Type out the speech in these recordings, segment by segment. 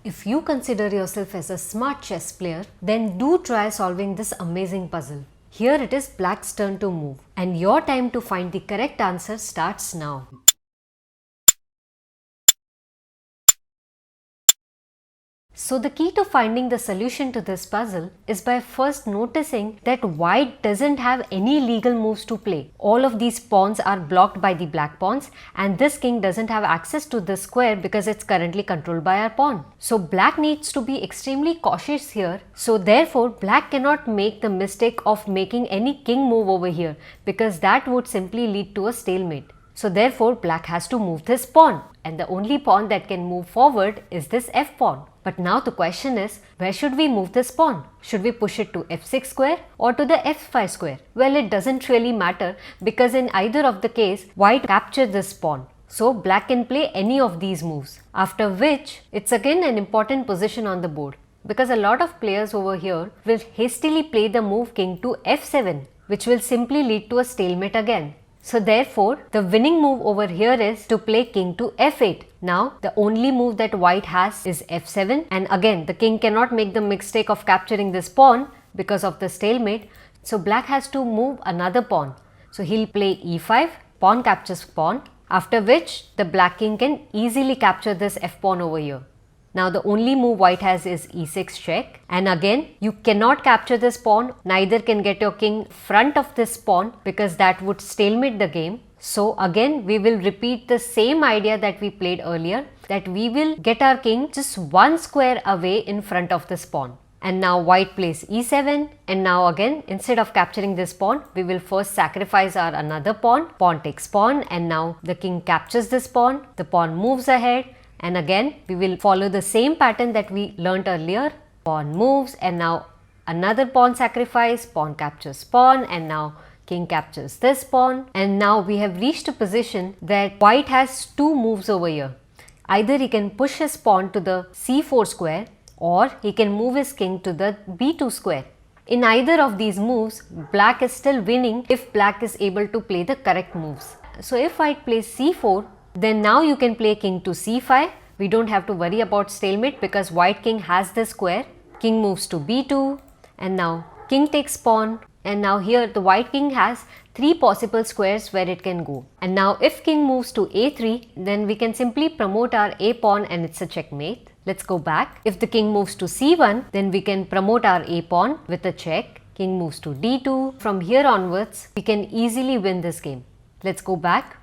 If you consider yourself as a smart chess player, then do try solving this amazing puzzle. Here it is Black's turn to move, and your time to find the correct answer starts now. So the key to finding the solution to this puzzle is by first noticing that white doesn't have any legal moves to play. All of these pawns are blocked by the black pawns, and this king doesn't have access to this square because it's currently controlled by our pawn. So black needs to be extremely cautious here. So therefore black cannot make the mistake of making any king move over here, because that would simply lead to a stalemate. So therefore black has to move this pawn, and the only pawn that can move forward is this f pawn. But now the question is, where should we move this pawn? Should we push it to f6 square or to the f5 square? Well, it doesn't really matter, because in either of the case, white captured this pawn. So black can play any of these moves, after which it's again an important position on the board, because a lot of players over here will hastily play the move king to f7, which will simply lead to a stalemate again. So therefore, the winning move over here is to play king to f8. Now, the only move that white has is f7, and again the king cannot make the mistake of capturing this pawn because of the stalemate. So black has to move another pawn. So he'll play e5, pawn captures pawn, after which the black king can easily capture this f pawn over here. Now the only move white has is e6 check, and again you cannot capture this pawn, neither can get your king front of this pawn because that would stalemate the game. So again we will repeat the same idea that we played earlier, that we will get our king just one square away in front of this pawn. And now white plays e7, and now again instead of capturing this pawn, we will first sacrifice our another pawn. Pawn takes pawn, and now the king captures this pawn, the pawn moves ahead. And again we will follow the same pattern that we learnt earlier. Pawn moves, and now another pawn sacrifice, pawn captures pawn, and now king captures this pawn. And now we have reached a position that white has two moves over here. Either he can push his pawn to the c4 square, or he can move his king to the b2 square. In either of these moves, black is still winning if black is able to play the correct moves. So if white plays c4, then now you can play king to c5. We don't have to worry about stalemate because white king has the square. King moves to b2, and now king takes pawn, and now here the white king has three possible squares where it can go. And now if king moves to a3, then we can simply promote our a pawn and it's a checkmate. Let's go back. If the king moves to c1, then we can promote our a pawn with a check. King moves to d2. From here onwards, we can easily win this game. Let's go back.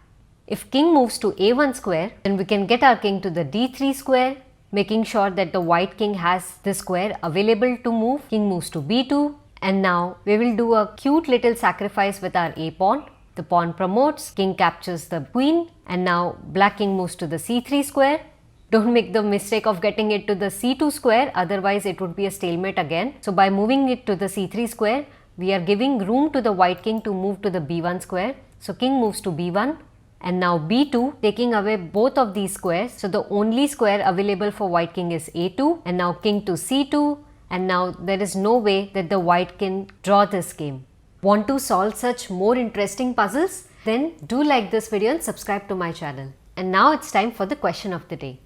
If king moves to a1 square, then we can get our king to the d3 square, making sure that the white king has this square available to move. King moves to b2, and now we will do a cute little sacrifice with our a pawn. The pawn promotes, king captures the queen, and now black king moves to the c3 square. Don't make the mistake of getting it to the c2 square, otherwise it would be a stalemate again. So by moving it to the c3 square, we are giving room to the white king to move to the b1 square. So king moves to b1. And now b2, taking away both of these squares. So the only square available for white king is a2, and now king to c2, and now there is no way that the white can draw this game. Want to solve such more interesting puzzles? Then do like this video and subscribe to my channel. And now it's time for the question of the day.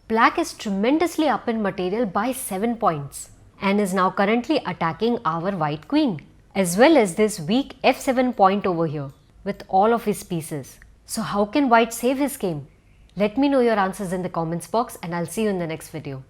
Black is tremendously up in material by 7 points and is now currently attacking our white queen, as well as this weak f7 point over here with all of his pieces. So how can white save his game? Let me know your answers in the comments box, and I'll see you in the next video.